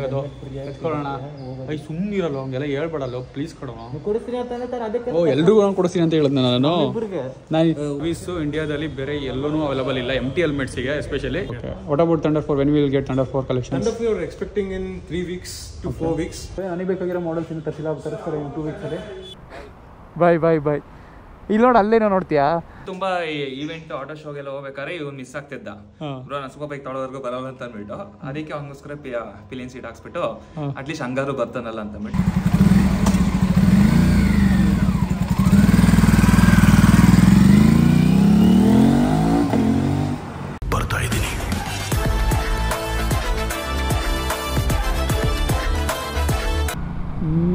ಎತ್ಕೊಳ್ಳೋಣ I ಸುಮ್ಮನಿರಲ್ಲ ಹಂಗೆಲ್ಲ ಹೇಳ್ಬೇಡಲ್ಲ please ಕೊಡೋಣ ಕೊಡಿಸ್ತೀನಿ ಅಂತ ಅದಕ್ಕೆ ಎಲ್ರಿಗೂ ಕೊಡಿಸ್ತೀನಿ ಅಂತ ಹೇಳಿದ್ನ ನಾನು ಮೂವೀಸು ಇಂಡಿಯಾದಲ್ಲಿ ಬೇರೆ ಎಲ್ಲೂ ಅವೈಲೇಬಲ್ ಇಲ್ಲ MT ಹೆಲ್ಮೆಟ್ಸಿಗೆ especially. What about thunder 4 when will get thunder 4 collection? Thunder 4 are expecting in 3 weeks to 4 weeks. ನನಗೆ ಬೇಕಾಗಿರೋ ಮಾಡೆಲ್ಸ್ ಇನ್ನು ತರಿಸ್ತಾರೆ ಇನ್ 2 weeks ಅಲ್ಲಿ. ಬಾಯ್ ಇಲ್ಲಿ ನೋಡಿ ಅಲ್ಲೇನೋ ನೋಡ್ತೀಯಾ ತುಂಬಾ ಈವೆಂಟ್ ಆಟೋ ಶೋಗೆಲ್ಲ ಹೋಗ್ಬೇಕಾದ್ರೆ ಇವ್ನು ಮಿಸ್ ಆಗ್ತಿದ್ದ. ಬ್ರೋ ನಾನು ಸೂಪರ್ ಬೈಕ್ ತೊಗೊಳೋವರೆಗೂ ಬರೋಲ್ಲ ಅಂತ ಅಂದ್ಬಿಟ್ಟು ಅದಕ್ಕೆ ಅವನಿಗೋಸ್ಕರ ಪಿಲಿಯನ್ ಸೀಟ್ ಹಾಕ್ಸ್ಬಿಟ್ಟು ಅಟ್ಲೀಸ್ಟ್ ಹಂಗಾದ್ರು ಬರ್ತಾನಲ್ಲ ಅಂತ ಅಂದ್ಬಿಟ್ಟು ಬರ್ತಾ ಇದ್ದೀನಿ.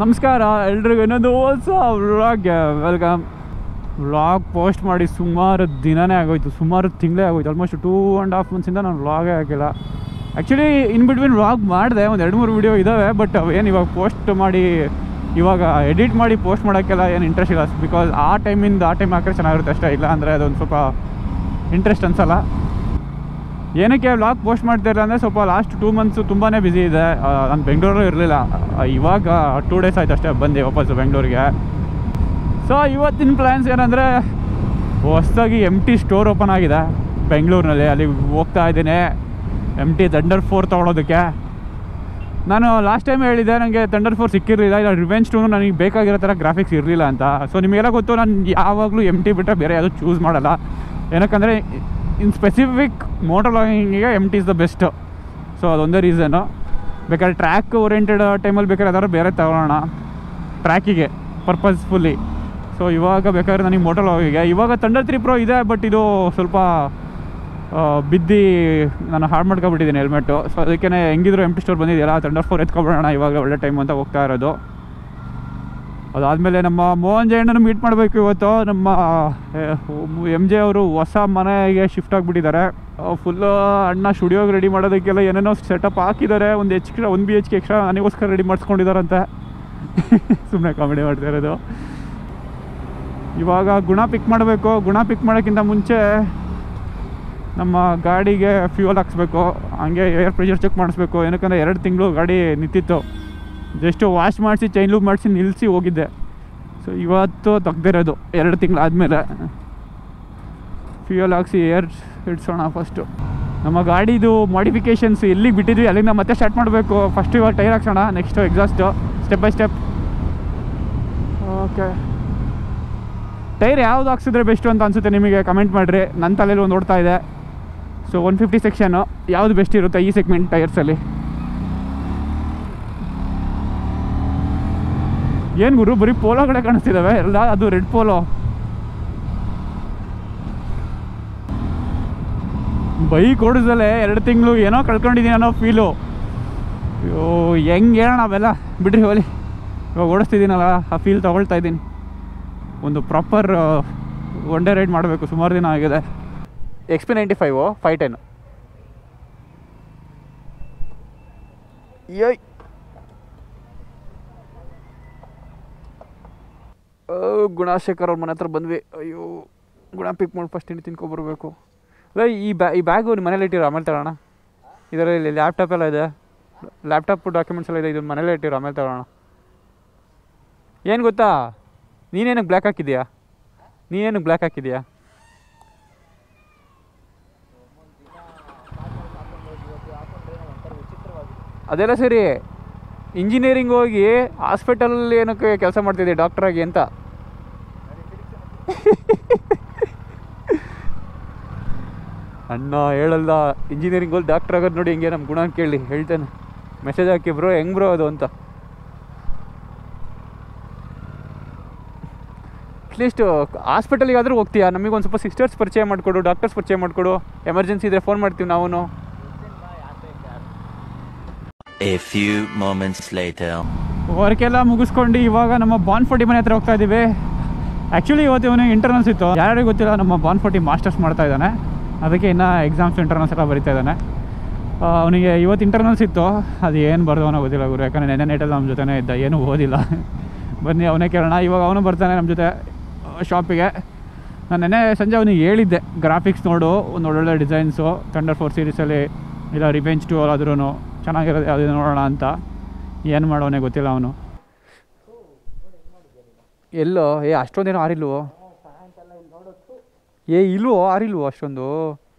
ನಮಸ್ಕಾರ ಎಲ್ರಿಗೂ ಇನ್ನೊಂದು ಹೊಸ ವ್ಲಾಗ್ ವೆಲ್ಕಮ್. ವ್ಲಾಗ್ ಪೋಸ್ಟ್ ಮಾಡಿ ಸುಮಾರು ದಿನನೇ ಆಗೋಯ್ತು, ಸುಮಾರು ತಿಂಗಳೇ ಆಗೋಯ್ತು. ಆಲ್ಮೋಸ್ಟ್ 2.5 months ನಾನು ವ್ಲಾಗೇ ಆಗಿಲ್ಲ. ಆ್ಯಕ್ಚುಲಿ ಇನ್ ಬಿಟ್ವೀನ್ ವ್ಲಾಗ್ ಮಾಡಿದೆ, ಒಂದು 2-3 ವೀಡಿಯೋ ಇದ್ದಾವೆ. ಬಟ್ ಅವೇನು ಇವಾಗ ಪೋಸ್ಟ್ ಮಾಡಿ ಇವಾಗ ಎಡಿಟ್ ಮಾಡಿ ಪೋಸ್ಟ್ ಮಾಡೋಕ್ಕೆಲ್ಲ ಏನು ಇಂಟ್ರೆಸ್ಟ್ ಇಲ್ಲ. ಬಿಕಾಸ್ ಆ ಟೈಮ್ ಹಾಕಿದ್ರೆ ಚೆನ್ನಾಗಿರುತ್ತೆ ಅಷ್ಟೇ. ಇಲ್ಲ ಅಂದರೆ ಅದೊಂದು ಸ್ವಲ್ಪ ಇಂಟ್ರೆಸ್ಟ್ ಅನ್ಸಲ್ಲ. ಏನಕ್ಕೆ ವ್ಲಾಗ್ ಪೋಸ್ಟ್ ಮಾಡ್ತಾಯಿಲ್ಲ ಅಂದರೆ ಸ್ವಲ್ಪ ಲಾಸ್ಟ್ 2 months ತುಂಬಾ ಬ್ಯುಸಿ ಇದೆ. ನಾನು ಬೆಂಗಳೂರಲ್ಲೂ ಇರಲಿಲ್ಲ. ಇವಾಗ 2 days ಆಯ್ತು ಅಷ್ಟೇ ಬಂದೆ ವಾಪಸ್ಸು ಬೆಂಗಳೂರಿಗೆ. ಸೊ ಇವತ್ತಿನ ಪ್ಲ್ಯಾನ್ಸ್ ಏನಂದರೆ ಹೊಸದಾಗಿ MT ಸ್ಟೋರ್ ಓಪನ್ ಆಗಿದೆ ಬೆಂಗಳೂರಿನಲ್ಲಿ. ಅಲ್ಲಿಗೆ ಹೋಗ್ತಾ ಇದ್ದೀನಿ MT ಥಂಡರ್ 4 ತೊಗೊಳೋದಕ್ಕೆ. ನಾನು ಲಾಸ್ಟ್ ಟೈಮ್ ಹೇಳಿದ್ದೆ ನನಗೆ ಥಂಡರ್ 4 ಸಿಕ್ಕಿರಲಿಲ್ಲ. ಇಲ್ಲ ರಿವೆಂಜ್ 2 ನನಗೆ ಬೇಕಾಗಿರೋ ಥರ ಗ್ರಾಫಿಕ್ಸ್ ಇರಲಿಲ್ಲ ಅಂತ. ಸೊ ನಿಮಗೆಲ್ಲ ಗೊತ್ತು, ನಾನು ಯಾವಾಗಲೂ MT ಬಿಟ್ಟರೆ ಬೇರೆ ಯಾವುದು ಚೂಸ್ ಮಾಡಲ್ಲ. ಏನಕ್ಕಂದರೆ ಇನ್ ಸ್ಪೆಸಿಫಿಕ್ ಮೋಟರ್ ವ್ಲಾಗಿಂಗಿಗೆ MT is the best. So ಅದೊಂದೇ ರೀಸನ್ನು. ಬೇಕಾದ್ರೆ ಟ್ರ್ಯಾಕ್ ಓರಿಯೆಂಟೆಡ್ ಟೈಮಲ್ಲಿ ಬೇಕಾದ್ರೆ ಯಾವ್ದಾದ್ರು ಬೇರೆ ತಗೊಳ್ಳೋಣ ಟ್ರ್ಯಾಕಿಗೆ ಪರ್ಪಸ್ಫುಲ್ಲಿ. ಸೊ ಇವಾಗ ಬೇಕಾದ್ರೆ ನನಗೆ ಮೋಟರ್ ವ್ಲಾಗಿಗೆ ಇವಾಗ ಥಂಡರ್ 3 Pro ಇದೆ. ಬಟ್ ಇದು ಸ್ವಲ್ಪ ಬಿದ್ದು ನಾನು ಹಾಳು ಮಾಡ್ಕೊಬಿಟ್ಟಿದ್ದೀನಿ ಹೆಲ್ಮೆಟ್ಟು. ಸೊ ಅದಕ್ಕೆ ಹೆಂಗಿದ್ರು MT ಸ್ಟೋರ್ ಬಂದಿದೆಯಲ್ಲ, ಥಂಡರ್ 4 ಎತ್ಕೊಬಿಡೋಣ ಇವಾಗ ಒಳ್ಳೆ ಟೈಮ್ ಅಂತ ಹೋಗ್ತಾ ಇರೋದು. ಅದಾದಮೇಲೆ ನಮ್ಮ ಮೋಹನ್ ಜೈನನ್ನು ಮೀಟ್ ಮಾಡಬೇಕು ಇವತ್ತು. ನಮ್ಮ MJ ಅವರು ಹೊಸ ಮನೆಗೆ ಶಿಫ್ಟ್ ಆಗಿಬಿಟ್ಟಿದ್ದಾರೆ. ಫುಲ್ಲು ಅಣ್ಣ ಸ್ಟುಡಿಯೋಗೆ ರೆಡಿ ಮಾಡೋದಕ್ಕೆಲ್ಲ ಏನೇನೋ ಸೆಟಪ್ ಹಾಕಿದ್ದಾರೆ. ಒಂದು ಎಕ್ಸ್ಟ್ರಾ 1 BHK ಎಕ್ಸ್ಟ್ರಾ ನನಗೋಸ್ಕರ ರೆಡಿ ಮಾಡಿಸ್ಕೊಂಡಿದ್ದಾರಂತೆ. ಸುಮ್ಮನೆ ಕಾಮಿಡಿ ಮಾಡ್ತಾ ಇರೋದು. ಇವಾಗ ಗುಣ ಪಿಕ್ ಮಾಡಬೇಕು. ಗುಣ ಪಿಕ್ ಮಾಡೋಕ್ಕಿಂತ ಮುಂಚೆ ನಮ್ಮ ಗಾಡಿಗೆ ಫ್ಯೂಯಲ್ ಹಾಕ್ಸ್ಬೇಕು. ಹಂಗೆ ಏರ್ ಪ್ರೆಷರ್ ಚೆಕ್ ಮಾಡಿಸ್ಬೇಕು. ಏನಕ್ಕಂದರೆ 2 ತಿಂಗಳು ಗಾಡಿ ನಿಂತಿತ್ತು. ಜಸ್ಟು ವಾಶ್ ಮಾಡಿಸಿ ಚೈನ್ ಲೂಪ್ ಮಾಡಿಸಿ ನಿಲ್ಲಿಸಿ ಹೋಗಿದ್ದೆ. ಸೊ ಇವತ್ತು ತೆಗ್ದಿರೋದು 2 ತಿಂಗಳಾದಮೇಲೆ. ಫ್ಯೂಯಲ್ ಹಾಕ್ಸಿ ಏರ್ ಇಡ್ಸೋಣ ಫಸ್ಟು. ನಮ್ಮ ಗಾಡಿದು ಮಾಡಿಫಿಕೇಷನ್ಸ್ ಎಲ್ಲಿಗೆ ಬಿಟ್ಟಿದ್ವಿ ಅಲ್ಲಿಂದ ಮತ್ತೆ ಸ್ಟಾರ್ಟ್ ಮಾಡಬೇಕು. ಫಸ್ಟು ಇವಾಗ ಟೈರ್ ಹಾಕ್ಸೋಣ, next exhaust, step by step. Okay, tyre ಯಾವುದು ಹಾಕ್ಸಿದ್ರೆ ಬೆಸ್ಟು ಅಂತ ಅನಿಸುತ್ತೆ ನಿಮಗೆ ಕಮೆಂಟ್ ಮಾಡಿರಿ. ನನ್ನ ತಲೆಯಲ್ಲಿ ಒಂದು ಓಡ್ತಾ ಇದೆ. ಸೊ 150 ಸೆಕ್ಷನ್ನು ಯಾವುದು ಬೆಸ್ಟ್ ಇರುತ್ತೆ ಈ ಸೆಗ್ಮೆಂಟ್ ಟೈರ್ಸಲ್ಲಿ? ಏನು ಗುರು ಬರೀ ಪೋಲೋಗಳೇ ಕಾಣಿಸ್ತಿದ್ದಾವೆ ಎಲ್ಲ. ಅದು ರೆಡ್ ಪೋಲೋ. ಬೈಕ್ ಓಡಿಸಲೇ 2 ತಿಂಗಳು ಏನೋ ಕಳ್ಕೊಂಡಿದ್ದೀನಿ ಅನ್ನೋ ಫೀಲು. ಅಯ್ಯೋ ಹೆಂಗೆ ಹೇಳೋಣ ಅವೆಲ್ಲ ಬಿಡ್ರಿ ಹೋಲಿ. ಇವಾಗ ಓಡಿಸ್ತಿದ್ದೀನಲ್ಲ ಆ ಫೀಲ್ ತೊಗೊಳ್ತಾ ಇದ್ದೀನಿ. ಒಂದು ಪ್ರಾಪರ್ ಒನ್ ಡೇ ರೈಡ್ ಮಾಡಬೇಕು. ಸುಮಾರು ದಿನ ಆಗಿದೆ. XP95 510 ಏಯ್ ಗುಣಶೇಖರ್ ಅವ್ರ ಮನೆ ಹತ್ರ ಬಂದ್ವಿ. ಅಯ್ಯೋ ಗುಣ ಪಿಕ್ ಮಾಡಿ ಫಸ್ಟ್ ತಿಂಡಿ ತಿನ್ಕೊಬರ್ಬೇಕು. ಅಲ್ಲ ಈ ಬ್ಯಾಗು ನಿಮ್ಮ ಮನೇಲಿ ಇಟ್ಟಿರೋ ಆಮೇಲೆ ತಗೋಣ. ಇದರಲ್ಲಿ ಲ್ಯಾಪ್ಟಾಪ್ ಎಲ್ಲ ಇದೆ, ಲ್ಯಾಪ್ಟಾಪ್ ಡಾಕ್ಯುಮೆಂಟ್ಸ್ ಎಲ್ಲ ಇದೆ. ಇದನ್ನು ಮನೇಲೇ ಇಟ್ಟಿರೋ ಆಮೇಲೆ ತಗೋಣ. ಏನು ಗೊತ್ತಾ, ನೀನೇನಕ್ಕೆ ಬ್ಲ್ಯಾಕ್ ಹಾಕಿದ್ಯಾ? ಅದೆಲ್ಲ ಸರಿ, ಇಂಜಿನಿಯರಿಂಗ್ ಹೋಗಿ ಹಾಸ್ಪಿಟಲಲ್ಲಿ ಏನಕ್ಕೆ ಕೆಲಸ ಮಾಡ್ತಿದ್ದೆ ಡಾಕ್ಟ್ರಾಗಿ ಅಂತ. ಅಣ್ಣ ಹೇಳಲ್ಲ, ಇಂಜಿನಿಯರಿಂಗ್ ಹೋಗಿ ಡಾಕ್ಟ್ರ್ ಆಗೋದು ನೋಡಿ ಹಿಂಗೆ ನಮ್ಮ ಗುಣ ಕೇಳಿ ಹೇಳ್ತೇನೆ. ಮೆಸೇಜ್ ಹಾಕಿ ಬ್ರೋ ಹೆಂಗೆ ಬ್ರೋ ಅದು ಅಂತ. ಅಟ್ಲೀಸ್ಟ್ ಹಾಸ್ಪಿಟಲಿಗಾದರೂ ಹೋಗ್ತೀಯಾ, ನಮಗೊಂದು ಸ್ವಲ್ಪ ಸಿಸ್ಟರ್ಸ್ ಪರಿಚಯ ಮಾಡಿಕೊಡು, ಡಾಕ್ಟರ್ಸ್ ಪರಿಚಯ ಮಾಡಿಕೊಡು. ಎಮರ್ಜೆನ್ಸಿ ಇದ್ದರೆ ಫೋನ್ ಮಾಡ್ತೀವಿ ನಾವು. A few moments later. ವರ್ಕೆಲ್ಲ ಮುಗಿಸ್ಕೊಂಡು ಇವಾಗ ನಮ್ಮ ಬಾನ್ಫೋರ್ಟಿ ಮನೆ ಹತ್ರ ಹೋಗ್ತಾ ಇದ್ದೀವಿ. ಆ್ಯಕ್ಚುಲಿ ಇವತ್ತು ಇವನಿಗೆ ಇಂಟರ್ನಲ್ಸ್ ಇತ್ತು. ಯಾರಿಗೂ ಗೊತ್ತಿಲ್ಲ, ನಮ್ಮ ಬಾನ್ಫೋರ್ಟಿ ಮಾಸ್ಟರ್ಸ್ ಮಾಡ್ತಾ ಇದ್ದಾನೆ. ಅದಕ್ಕೆ ಇನ್ನೂ ಎಕ್ಸಾಮ್ಸ್ ಇಂಟರ್ನಲ್ಸ್ ಎಲ್ಲ ಬರೀತಾ ಇದ್ದಾನೆ. ಅವನಿಗೆ ಇವತ್ತು ಇಂಟರ್ನಲ್ಸ್ ಇತ್ತು. ಅದು ಏನು ಬರ್ದವನೋ ಗೊತ್ತಿಲ್ಲ ಗುರು. ಯಾಕಂದರೆ ನೆನ್ನೆ ನೈಟಲ್ಲಿ ನಮ್ಮ ಜೊತೆನೇ ಇದ್ದ, ಏನೂ ಓದಿಲ್ಲ. ಬನ್ನಿ ಅವನೇ ಕೇಳೋಣ. ಇವಾಗ ಅವನು ಬರ್ತಾನೆ ನಮ್ಮ ಜೊತೆ ಶಾಪಿಗೆ. ನಾನು ನೆನ್ನೆ ಸಂಜೆ ಅವನಿಗೆ ಹೇಳಿದ್ದೆ, ಗ್ರಾಫಿಕ್ಸ್ ನೋಡು, ಒಂದು ಒಳ್ಳೊಳ್ಳೆ ಡಿಸೈನ್ಸು ಥಂಡರ್ 4 ಸೀರೀಸಲ್ಲಿ ಇಲ್ಲ ರಿವೆಂಜ್ 2 ಆದ್ರೂ ಚೆನ್ನಾಗಿರೋದು ಯಾವುದೇ ನೋಡೋಣ ಅಂತ. ಏನು ಮಾಡೋನೇ ಗೊತ್ತಿಲ್ಲ ಅವನು. ಎಲ್ಲೋ ಅಷ್ಟೊಂದೇನೋ ಆರಿಲ್ವೋ? ಇಲ್ವೋ ಆರಿಲ್ವೋ ಅಷ್ಟೊಂದು?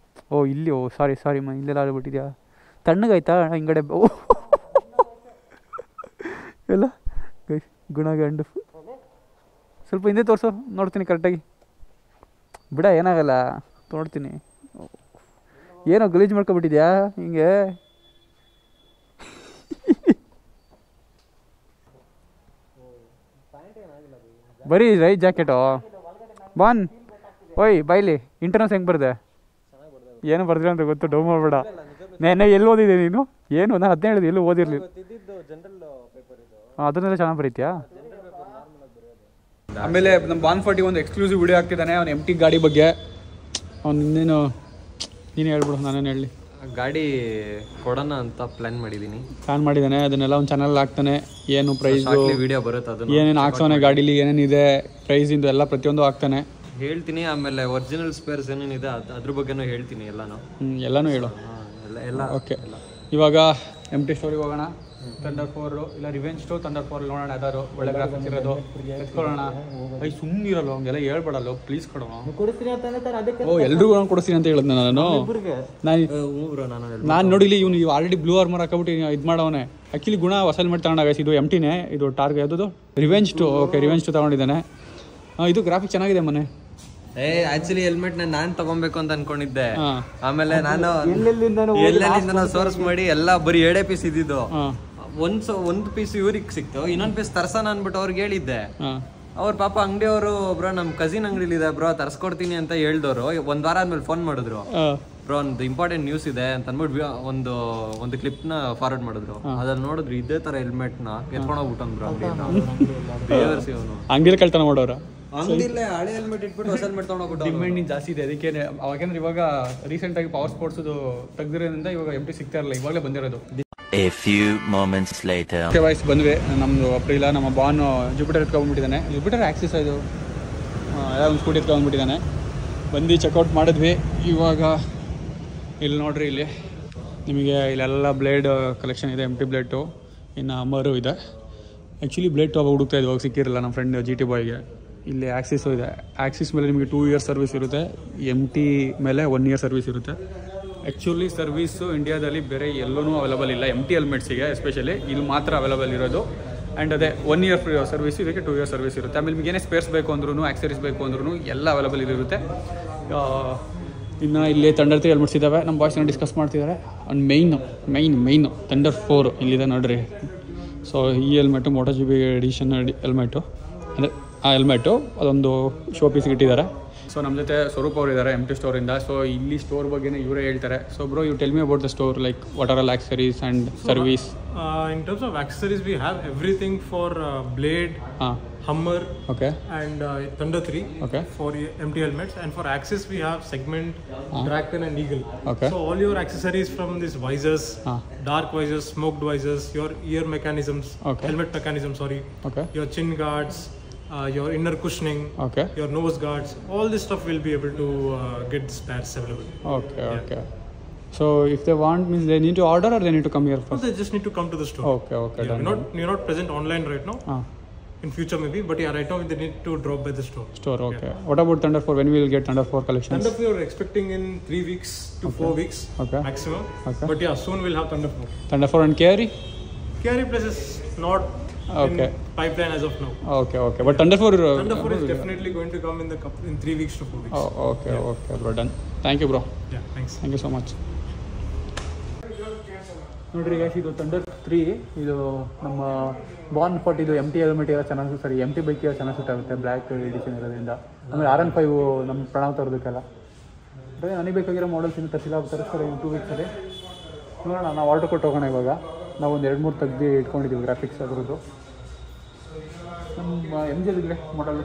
ಇಲ್ಲಿ ಸಾರಿ ಇಲ್ಲೆಲ್ಲ ಆರಿಬಿಟ್ಟಿದ್ಯಾ? ತಣ್ಣಗಾಯ್ತಾ ಹಿಂಗಡೆ? ಎಲ್ಲ ಗುಣಗಂಡು ಸ್ವಲ್ಪ ಹಿಂದೆ ತೋರಿಸು, ನೋಡ್ತೀನಿ ಕರೆಕ್ಟಾಗಿ. ಬಿಡ ಏನಾಗಲ್ಲ, ನೋಡ್ತೀನಿ. ಏನೋ ಗಲೀಜು ಮಾಡ್ಕೊಬಿಟ್ಟಿದ್ಯಾ ಹಿಂಗೆ? ಬರೀ ರೈಟ್ ಜಾಕೆಟು ಬಾನ್. ಬೈಲಿ ಇಂಟರ್ನಲ್ಸ್ ಹೆಂಗೆ ಬರ್ದೆ? ಏನು ಬರ್ದಿಲ್ಲ ಅಂತ ಗೊತ್ತು, ಡೌ ಮಾಡಬೇಡ. ನೆನ್ನೆ ಎಲ್ಲಿ ಓದಿದೆ ನೀನು? ಏನು ನಾನು ಅದನ್ನೇ ಹೇಳಿದೆ, ಎಲ್ಲೂ ಓದಿರಲಿಲ್ಲ. ಅದನ್ನೆಲ್ಲ ಚೆನ್ನಾಗಿ ಬರೀತ್ಯಾ? ಆಮೇಲೆ ನಮ್ಮ ಬಾನ್ 41 ಒಂದು ಎಕ್ಸ್ಕ್ಲೂಸಿವ್ ವಿಡಿಯೋ ಹಾಕ್ತಿದ್ದಾನೆ ಅವ್ನು MT ಗಾಡಿ ಬಗ್ಗೆ. ಅವ್ನು ಇನ್ನೇನು ನೀನು ಹೇಳ್ಬಿಡು, ನಾನೇನು ಹೇಳಿ. ಗಾಡಿ ಕೊಡೋಣ ಅಂತ ಪ್ಲಾನ್ ಮಾಡಿದ್ದಾನೆ. ಅದನ್ನೆಲ್ಲ ಒಂದು ಚಾನಲ್ ಹಾಕ್ತಾನೆ. ಏನು ಪ್ರೈಸ್ ವಿಡಿಯೋ ಬರುತ್ತೆ, ಅದನ್ನ ಏನೇನು ಹಾಕ್ಸೋನೆ ಗಾಡೀಲಿ, ಏನೇನಿದೆ ಪ್ರೈಸಿಂದು ಎಲ್ಲ ಪ್ರತಿಯೊಂದು ಹಾಕ್ತಾನೆ. ಹೇಳ್ತೀನಿ. ಆಮೇಲೆ ಒರಿಜಿನಲ್ ಸ್ಪೇರ್ಸ್ ಏನೇನಿದೆ ಅದ್ರ ಬಗ್ಗೆನೂ ಹೇಳ್ತೀನಿ. ಎಲ್ಲನೂ ಹೇಳು. ಎಲ್ಲ ಓಕೆ. ಇವಾಗ MT ಸ್ಟೋರಿಗೆ ಹೋಗೋಣ. ಥಂಡರ್ 4 ಇಲ್ಲ ರಿವೆಂಜ್ ಟು ಥಂಡರ್ 4 ನೋಡೋಣ. ಯಾವ್ದಾದ್ರು ಒಳ್ಳೆ ಗ್ರಾಫಿಕ್ಸ್ ಇರೋದು ಎತ್ಕೊಳ್ಳೋಣ. ಸುಮ್ಮನಿರಲ್ಲ, ಹಂಗೆಲ್ಲ ಹೇಳ್ಬೇಡಲ್ಲ ಪ್ಲೀಸ್ ಕೊಡೋಣ. ಎಲ್ರಿಗೂ ನಾನು ಕೊಡಿಸ್ತೀನಿ ಅಂತ ಹೇಳಿದ್ನ ನಾನು ನೋಡಿಲಿ. ಇವನು ಆಲ್ರೆಡಿ ಬ್ಲೂ ಆರ್ಮರ್ ಹಾಕೊಬಿಟ್ಟು ಇದು ಮಾಡವನೆ. ಆ್ಯಕ್ಚುಲಿ ಗುಣ ಹೊಸ ಹೆಲ್ಮೆಟ್ ತಗೊಂಡಾಗ ಇದು MTನೇ. ಇದು ಟಾರ್ಗೆ ಯಾವುದು revenge two. Okay, revenge two ತಗೊಂಡಿದ್ದಾನೆ. ಇದು ಗ್ರಾಫಿಕ್ ಚೆನ್ನಾಗಿದೆ ಮೊನ್ನೆ. ಆಕ್ಚುಲಿ ಹೆಲ್ಮೆಟ್ ನಾನ್ ತಗೊಬೇಕು ಅಂತ ಅನ್ಕೊಂಡಿದ್ದೆ. ಆಮೇಲೆ ನಾನು ಎಲ್ಲೆಲ್ಲಿಂದ ಸೋರ್ಸ್ ಮಾಡಿ ಎಲ್ಲ ಬರೀ 2 ಪೀಸ್ ಇದ್ದಿದ್ದು. ಒಂದು ಪೀಸ್ ಇವ್ರಿಗೆ ಸಿಕ್ತು, ಇನ್ನೊಂದು ಪೀಸ್ ತರ್ಸೋಣ ಅನ್ಬಿಟ್ಟು ಅವ್ರಿಗೆ ಹೇಳಿದ್ದೆ. ಅವ್ರ ಪಾಪ ಅಂಗಡಿಯವರು ಬ್ರೋ ನಮ್ ಕಸಿನ್ ಅಂಗಡಿಲಿ ಇದೆ ಬ್ರೋ ತರ್ಸ್ಕೊಡ್ತೀನಿ ಅಂತ ಹೇಳ್ದವ್ರು. ಒಂದ್ ವಾರ ಆದ್ಮೇಲೆ ಫೋನ್ ಮಾಡಿದ್ರು, ಬ್ರೋ ಒಂದು ಇಂಪಾರ್ಟೆಂಟ್ ನ್ಯೂಸ್ ಇದೆ ಅಂತ ಅನ್ಬಿಟ್ಟು ಒಂದು ಕ್ಲಿಪ್ ನ ಫಾರ್ವರ್ಡ್ ಮಾಡಿದ್ರು. ಅದ್ರಲ್ಲಿ ನೋಡಿದ್ರು ಇದೇ ತರ ಹೆಲ್ಮೆಟ್ ನ ಎತ್ಕೊಂಡು ಹೋಗ್ಬಿಟ್ಟನ್ ಬ್ರೋ. ಅಂಗಡಿ ಕಳ್ತನ ಮಾಡೋರ ಅಂಗಡಿಲೇ ಹಳೆ ಹೆಲ್ಮೆಟ್ ಇಟ್ಬಿಟ್ಟು ಹೊಸ ಹೆಲ್ಮೆಟ್ ತಗೊಂಡೋಗ್ಬಿಟ್ಟು. ಡಿಮ್ಯಾಂಡ್ ಜಾಸ್ತಿ ಇದೆ ಅದಕ್ಕೆ. ಯಾಕಂದ್ರೆ ಇವಾಗ ರೀಸೆಂಟ್ ಆಗಿ ಪವರ್ ಸ್ಪೋರ್ಟ್ಸ್ ತೆಗ್ದಿರೋದ್ರಿಂದ ಇವಾಗ MT ಸಿಗ್ತಾ ಇರಲ್ಲ, ಇವಾಗಲೇ ಬಂದಿರೋದು. A few moments later. Okay voice ಬಂದ್ವಿ. ನಮ್ಮದು ಅಪ್ರಿಲ ನಮ್ಮ ಬಾನ್ ಜುಪಿಟರ್ ಎತ್ಕೊಂಡ್ಬಿಟ್ಟಿದ್ದಾನೆ. ಜುಪಿಟರ್ ಆಕ್ಸಿಸ್ ಇದು ಯಾವ ಒಂದು ಸ್ಕೂಟಿ ಎತ್ಕೊಂಡ್ಬಿಟ್ಟಿದ್ದಾನೆ. ಬಂದು ಚೆಕ್ಔಟ್ ಮಾಡಿದ್ವಿ. ಇವಾಗ ಇಲ್ಲಿ ನೋಡ್ರಿ, ಇಲ್ಲಿ ನಿಮಗೆ ಇಲ್ಲೆಲ್ಲ ಬ್ಲೇಡ್ ಕಲೆಕ್ಷನ್ ಇದೆ. MT ಬ್ಲೇಡ್ 2, ಇನ್ನು ಅಮರು ಇದೆ. ಆ್ಯಕ್ಚುಲಿ ಬ್ಲೇಡ್ 2 ಹುಡುಕ್ತಾ ಇದ್ವಿ, ಅವಾಗ ಸಿಕ್ಕಿರಲ್ಲ ನಮ್ಮ ಫ್ರೆಂಡ್ GT ಬಾಯ್ಗೆ. ಇಲ್ಲಿ ಆಕ್ಸಿಸು ಇದೆ. ಆಕ್ಸಿಸ್ ಮೇಲೆ ನಿಮಗೆ 2 ಇಯರ್ಸ್ ಸರ್ವಿಸ್ ಇರುತ್ತೆ. MT ಮೇಲೆ 1 ಇಯರ್ ಸರ್ವಿಸ್ ಇರುತ್ತೆ. ಆ್ಯಕ್ಚುಲಿ ಸರ್ವೀಸು ಇಂಡಿಯಾದಲ್ಲಿ ಬೇರೆ ಎಲ್ಲೂ ಅವೈಲಬಲ್ ಇಲ್ಲ. MT ಹೆಲ್ಮೆಟ್ಸಿಗೆ ಎಸ್ಪೆಷಲಿ ಇಲ್ಲಿ ಮಾತ್ರ ಅವೈಲಬಲ್ ಇರೋದು. ಆ್ಯಂಡ್ ಅದೇ 1 ಇಯರ್ ಫ್ರೀ ಸರ್ವಿಸ್, ಇದಕ್ಕೆ 2 ಇಯರ್ ಸರ್ವಿಸ್ ಇರುತ್ತೆ. ಆಮೇಲೆ ನಿಮಗೆ ಏನೇ ಸ್ಪೇರ್ಸ್ ಬೇಕು ಅಂದ್ರೂ, ಆಕ್ಸರೀಸ್ ಬೇಕು ಅಂದ್ರೂ ಎಲ್ಲ ಅವೈಲಬಲ್ ಇರುತ್ತೆ. ಇನ್ನು ಇಲ್ಲಿ ಥಂಡರ್ 3 ಹೆಲ್ಮೆಟ್ಸ್ ಇದ್ದಾವೆ. ನಮ್ಮ ಬಾಯ್ಸ್ನ ಡಿಸ್ಕಸ್ ಮಾಡ್ತಿದ್ದಾರೆ. ಆ್ಯಂಡ್ ಮೈನು ಥಂಡರ್ 4 ಇಲ್ಲಿದೆ ನೋಡ್ರಿ. ಸೊ ಈ ಹೆಲ್ಮೆಟು MotoGP ಎಡಿಷನ್ ಹೆಲ್ಮೆಟು, ಅಂದರೆ ಆ ಹೆಲ್ಮೆಟು ಅದೊಂದು ಶೋ ಪೀಸ್ಗೆ ಇಟ್ಟಿದ್ದಾರೆ. ಸೊ ನಮ್ಮ ಜೊತೆ ಸ್ವರೂಪ್ ಅವರು ಇದ್ದಾರೆ MT ಸ್ಟೋರಿಂದ. ಸೊ ಇಲ್ಲಿ ಸ್ಟೋರ್ ಬಗ್ಗೆನೇ ಇವರೇ ಹೇಳ್ತಾರೆ. So bro, you tell me about the store, like what are all accessories and service? In terms of accessories, we have everything for Blade, Hummer, okay, and Thunder 3, okay, for MT helmets. And for Axis, we have Segment, Dracon, and Eagle. Okay. So all your accessories from these visors, dark visors, smoked visors, your ear mechanisms, okay, helmet mechanism, sorry, okay, your chin guards, your inner cushioning, okay, your nose guards, all this stuff will be able to get spares available. Okay, yeah. Okay. So if they want, means they need to order or they need to come here first? No, they just need to come to the store. Okay, okay, yeah, done. We're not present online right now. In future maybe, but yeah, right now they need to drop by the store. Okay. Yeah. What about Thunder 4? When we will get Thunder 4 collections? Thunder 4 we're expecting in 3 weeks to 4 weeks maximum. Okay. But yeah, soon we'll have Thunder 4. Thunder 4 and Carry? Carry Plus is not in pipeline as of now. Okay. But Thunder 4? Thunder 4 is definitely going to come in 3 weeks to 4 weeks. Oh, okay, okay, bro, done. Thank you, bro. Yeah, thanks. Thank you so much. ನೋಡಿರಿ guys, ಇದು thunder 3. ಇದು ನಮ್ಮ ಬಾನ್ 40 ಇದು MT helmet ಎಲ್ಲ ಚೆನ್ನಾಗಿ, ಸರಿ MT bike ಎಲ್ಲ ಚೆನ್ನಾಗಿ ಸೂಟ್ ಆಗುತ್ತೆ, ಬ್ಲ್ಯಾಕ್ ಎಡಿಷನ್ ಇರೋದ್ರಿಂದ. ಆಮೇಲೆ RN5 ನಮ್ಮ ಪ್ರಣವ್ ತರೋದಕ್ಕೆಲ್ಲ. ಬರೀ ನನಗೆ ಬೇಕಾಗಿರೋ ಮಾಡಲ್ಸ್ ಇನ್ನೂ ತರಿಸಿಲ್ಲ, ತರಿಸ್ತಾರೆ 2 ವೀಕ್ಸಲ್ಲಿ. ನೋಡೋಣ, ನಾವು ಆರ್ಡರ್ ಕೊಟ್ಟು ಹೋಗೋಣ. ಇವಾಗ ನಾವು ಒಂದು 2-3 ತೆಗ್ದು ಇಟ್ಕೊಂಡಿದ್ದೀವಿ ಗ್ರಾಫಿಕ್ಸ್ ಅದ್ರದ್ದು. ನಮ್ಮ MG ಇದ್ರೆ ಮಾಡಲು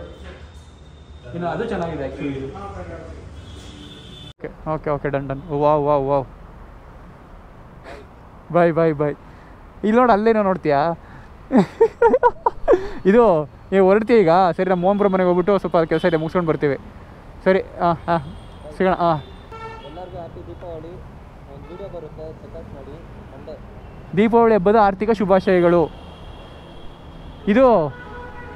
ಇನ್ನು ಅದು ಚೆನ್ನಾಗಿದೆ ಆ್ಯಕ್ಚುಲಿ. Okay done. ವಾವ್ ಬಾಯ್. ಇಲ್ಲಿ ನೋಡು, ಅಲ್ಲೇನೋ ನೋಡ್ತೀಯಾ? ಇದು ಹೊರಡ್ತೀವಿ ಈಗ. ಸರಿ, ನಮ್ಮ ಮೋಹನ್ಪುರ ಮನೆಗೆ ಹೋಗ್ಬಿಟ್ಟು ಸ್ವಲ್ಪ ಕೆಲಸ ಇದೆ, ಮುಗಿಸ್ಕೊಂಡು ಬರ್ತೀವಿ. ಸರಿ, ಸಿಗೋಣ. ಎಲ್ಲರಿಗೂ ಹ್ಯಾಪಿ ದೀಪಾವಳಿ. ಒಂದು ವಿಡಿಯೋ ಬರುತ್ತೆ, ಚೆಕ್ಔಟ್ ಮಾಡಿ. ದೀಪಾವಳಿ ಹಬ್ಬದ ಆರ್ಥಿಕ ಶುಭಾಶಯಗಳು. ಇದು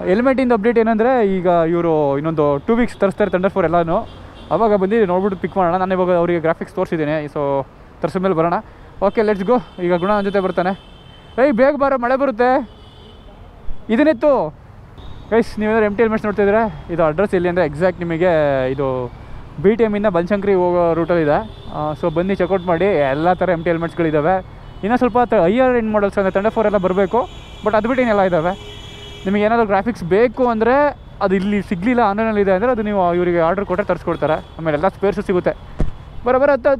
ಹೆಲ್ಮೆಟಿಂದ ಅಪ್ಡೇಟ್ ಏನಂದರೆ, ಈಗ ಇವರು ಇನ್ನೊಂದು 2 ವೀಕ್ಸ್ ತರಿಸ್ತಾರೆ ಥಂಡರ್ 4 ಎಲ್ಲನೂ. ಅವಾಗ ಬಂದು ನೋಡ್ಬಿಟ್ಟು ಪಿಕ್ ಮಾಡೋಣ. ನಾನು ಇವಾಗ ಅವರಿಗೆ ಗ್ರಾಫಿಕ್ಸ್ ತೋರಿಸಿದ್ದೀನಿ, ಸೊ ತರಿಸಿದ ಮೇಲೆ ಬರೋಣ. Okay, let's go. ಈಗ ಗುಣ ನನ್ನ ಜೊತೆ ಬರ್ತಾನೆ. ಬೇಗ ಬರೋ, ಮಳೆ ಬರುತ್ತೆ. ಇದನ್ನಿತ್ತು ಗೈಸ್, ನೀವೇನಾದ್ರು MT ಹೆಲ್ಮೆಟ್ಸ್ ನೋಡ್ತಿದ್ರೆ ಇದು ಅಡ್ರೆಸ್ ಎಲ್ಲಿ ಅಂದರೆ ಎಕ್ಸಾಕ್ಟ್ ನಿಮಗೆ ಇದು BTM ಇಂದ ಬನಶಂಕರಿ ಹೋಗೋ ರೂಟಲ್ಲಿದೆ. ಸೊ ಬನ್ನಿ ಚೆಕ್ಔಟ್ ಮಾಡಿ. ಎಲ್ಲ ಥರ MT ಹೆಲ್ಮೆಟ್ಸ್ಗಳಿದ್ದಾವೆ. ಇನ್ನೂ ಸ್ವಲ್ಪ ಹೈಯರ್ ಎಂಡ್ ಮಾಡಲ್ಸ್ ಅಂದರೆ ಥಂಡರ್ 4 ಎಲ್ಲ ಬರಬೇಕು, ಬಟ್ ಅದು ಬಿಟ್ಟು ಏನೆಲ್ಲ ಇದ್ದಾವೆ. ನಿಮಗೆ ಏನಾದರೂ ಗ್ರಾಫಿಕ್ಸ್ ಬೇಕು ಅಂದರೆ ಅದು ಇಲ್ಲಿ ಸಿಗಲಿಲ್ಲ, ಆನ್ಲೈನಲ್ಲಿ ಇದೆ ಅಂದರೆ ಅದು ನೀವು ಇವರಿಗೆ ಆರ್ಡರ್ ಕೊಟ್ಟರೆ ತರಿಸ್ಕೊಡ್ತಾರೆ. ಆಮೇಲೆ ಎಲ್ಲ ಸ್ಪೇರ್ಸು ಸಿಗುತ್ತೆ. ಬರೋಬ್ಬರ ಹತ್ತ.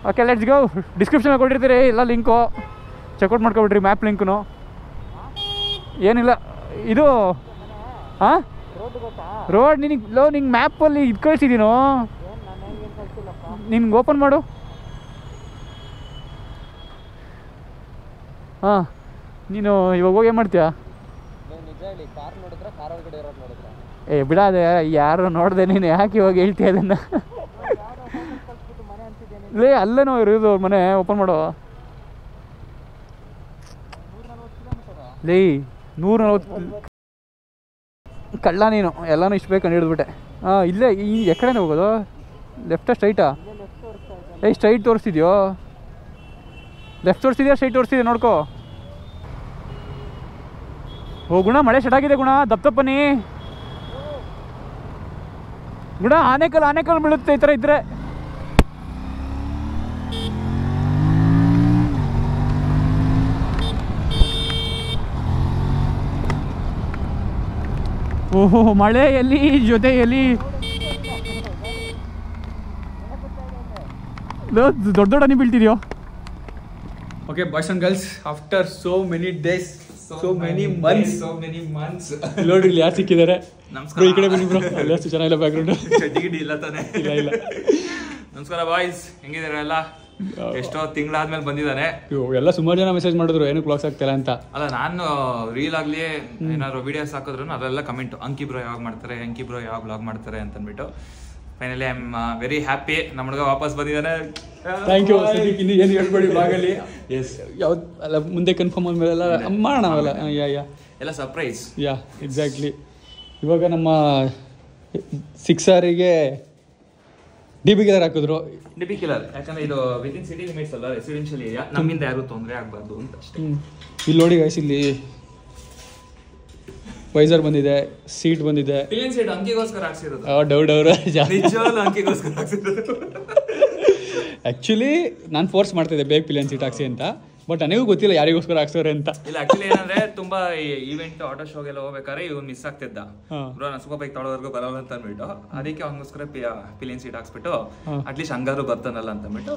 Okay, let's go. ಡಿಸ್ಕ್ರಿಪ್ಷನಲ್ಲಿ ಕೊಟ್ಟಿರ್ತೀರಿ ಎಲ್ಲ ಲಿಂಕು, ಚೆಕ್ಔಟ್ ಮಾಡ್ಕೊಬಿಡ್ರಿ, ಮ್ಯಾಪ್ ಲಿಂಕ್ನು. ಏನಿಲ್ಲ ಇದು ಹಾಂ ರೋಡ್ ನಿಂಗೆ ಮ್ಯಾಪಲ್ಲಿ ಇದು ಕಳಿಸಿದ್ದೀನೋ, ನಿನ್ಗೆ ಓಪನ್ ಮಾಡು. ಹಾಂ, ನೀನು ಇವಾಗ ಹೋಗಿ ಏನು ಮಾಡ್ತೀಯಾ? ಬಿಡಾದೆ, ಯಾರು ನೋಡಿದೆ, ನೀನು ಯಾಕೆ ಇವಾಗ ಹೇಳ್ತೀಯ ಅದನ್ನು? ಲೇ, ಅಲ್ಲೇನೋ ಇರೋದು ಅವ್ರ ಮನೆ, ಓಪನ್ ಮಾಡೋ. ಲೇ, 140 ಕಳ್ಳ ನೀನು, ಎಲ್ಲನೂ ಇಷ್ಟು ಬೇಕು ಹಿಡಿದ್ಬಿಟ್ಟೆ. ಇಲ್ಲೇ ಈ ಎಕಡೆನೇ ಹೋಗೋದು? ಲೆಫ್ಟಾ ಸ್ಟ್ರೈಟಾ? ಸ್ಟ್ರೈಟ್ ತೋರಿಸ್ತಿದ್ಯೋ? ಲೆಫ್ಟ್ ತೋರಿಸ್ತಿದ್ಯಾ ಸ್ಟ್ರೈಟ್ ತೋರಿಸ್ತಿದ್ಯಾ ನೋಡ್ಕೋ. ಗುಣ, ಮಳೆ ಸ್ಟಾರ್ಟ್ ಆಗಿದೆ ಗುಣ, ದಪ್ಪನಿ ಗುಣ. ಆನೆಕಲ್ ಬೀಳುತ್ತೆ ಈ ಥರ ಇದ್ರೆ. ಓಹೋ, ಮಳೆಯಲ್ಲಿ ಜೊತೆಯಲ್ಲಿ ದೊಡ್ಡ ಹನಿ ಬೀಳ್ತಿದ್ಯೋ. Okay boys and girls, after so many days, so many months ನೋಡ್ರಿ ಇಲ್ಲಿ ಯಾರು ಸಿಕ್ಕಿದ್ದಾರೆ. ನಮಸ್ಕಾರ. ಈ ಕಡೆ ಬನ್ನಿ ಬ್ರೋ, ಅಲ್ಲಿ ಅಷ್ಟು ಚೆನ್ನಾಗಿಲ್ಲ ಬ್ಯಾಕ್ಗ್ರೌಂಡ್. ಚಡ್ಡಿಗಿಡಿ ಇಲ್ಲ ತಾನೆ? ಇಲ್ಲ. ನಮಸ್ಕಾರ ಬಾಯ್ಸ್, ಹೆಂಗಿದ್ದೀರಾ ಎಲ್ಲ? ಎಷ್ಟೋ ತಿಂಗಳಾದ್ಮೇಲೆ ಬಂದಿದ್ದಾನೆ. ಎಲ್ಲ ಸುಮಾರು ಜನ ಮೆಸೇಜ್ ಮಾಡಿದ್ರು ಏನು ಕ್ಲಾಕ್ಸ್ ಆಗ್ತಿಲ್ಲ ಅಂತ. ಅಲ್ಲ, ನಾನು ರೀಲ್ ಆಗ್ಲಿ ಏನಾದ್ರು ವಿಡಿಯೋಸ್ ಹಾಕಿದ್ರು ಅದೆಲ್ಲ ಕಮೆಂಟ್, ಅಂಕಿ ಬ್ರೋ ಯಾವಾಗ ಬ್ಲಾಗ್ ಮಾಡ್ತಾರೆ ಅಂತ ಅಂದ್ಬಿಟ್ಟು finally I am very happy. ನಮ್ಮ ಹುಡುಗ ವಾಪಸ್ ಬಂದಿದ್ದಾನೆ. Thank you. ಇನ್ನು ಏನು ಹೇಳ್ಬೇಡಿ ಬ್ಲಾಗಲ್ಲಿ. ಎಸ್, ಯಾವ್ದು ಅಲ್ಲ, ಮುಂದೆ ಕನ್ಫರ್ಮ್ ಆದ್ಮೇಲೆಲ್ಲ ಮಾಡೋಣ ಅವೆಲ್ಲ. ಎಲ್ಲ ಸರ್ಪ್ರೈಸ್. ಎಕ್ಸಾಕ್ಟ್ಲಿ. ಇವಾಗ ನಮ್ಮ 6Rಗೆ DB ಕಿಲ್ಲರ್ ಹಾಕಿದ್ರು. DB ಕಿಲ್ಲರ್ ಯಾಕಂದ್ರೆ ಇದು ವಿದಿನ್ ಸಿಟಿ ಲಿಮಿಟ್ಸ್ ಅಲ್ಲ, ರೆಸಿಡೆನ್ಷಿಯಲ್ ಏರಿಯಾ, ನಮ್ಮಿಂದ ಯಾರು ತೊಂದರೆ ಆಗಬಾರ್ದು ಅಂತ ಅಷ್ಟೇ. ಇಲ್ಲಿ ನೋಡಿ ಗೈಸ್, ಇಲ್ಲಿ ವೈಸರ್ ಬಂದಿದೆ, ಸೀಟ್ ಬಂದಿದೆ. ಪಿಲಿಯನ್ ಸೀಟ್ ಅಂಕಿಗೋಸ್ಕರ ಹಾಕ್ಸಿರೋದು. ನಿಜವಾಗ್ಲೂ ಅಂಕಿಗೋಸ್ಕರ ಹಾಕ್ಸಿರೋದು. ಆ್ಯಕ್ಚುಲಿ ನಾನು ಫೋರ್ಸ್ ಮಾಡ್ತಿದ್ದೆ ಬೇಗ ಪಿಲಿಯನ್ ಸೀಟ್ ಹಾಕ್ಸಿ ಅಂತ, ಬಟ್ ನನಗೂ ಗೊತ್ತಿಲ್ಲ ಯಾರಿಗೋಸ್ಕರ ಹಾಕ್ಸೋರೆ ಅಂತ. ಇಲ್ಲ, ಆಕ್ಚುಲಿ ಏನಂದ್ರೆ ತುಂಬಾ ಈವೆಂಟ್ ಆಟೋ ಶೋಗೆಲ್ಲ ಹೋಗ್ಬೇಕಾದ್ರೆ ಇವ್ನು ಮಿಸ್ ಆಗ್ತಿದ್ದ. ಬ್ರೋ ನಾನು ಸೂಪರ್ ಬೈಕ್ ತೊಗೊಳೋವರೆಗೂ ಬರೋಲ್ಲ ಅಂತ ಅಂದ್ಬಿಟ್ಟು, ಅದಕ್ಕೆ ಅವನಿಗೋಸ್ಕರ ಪಿಲಿಯನ್ ಸೀಟ್ ಹಾಕ್ಸ್ಬಿಟ್ಟು ಅಟ್ಲೀಸ್ಟ್ ಹಂಗಾರು ಬರ್ತಾನಲ್ಲ ಅಂತ ಅಂದ್ಬಿಟ್ಟು.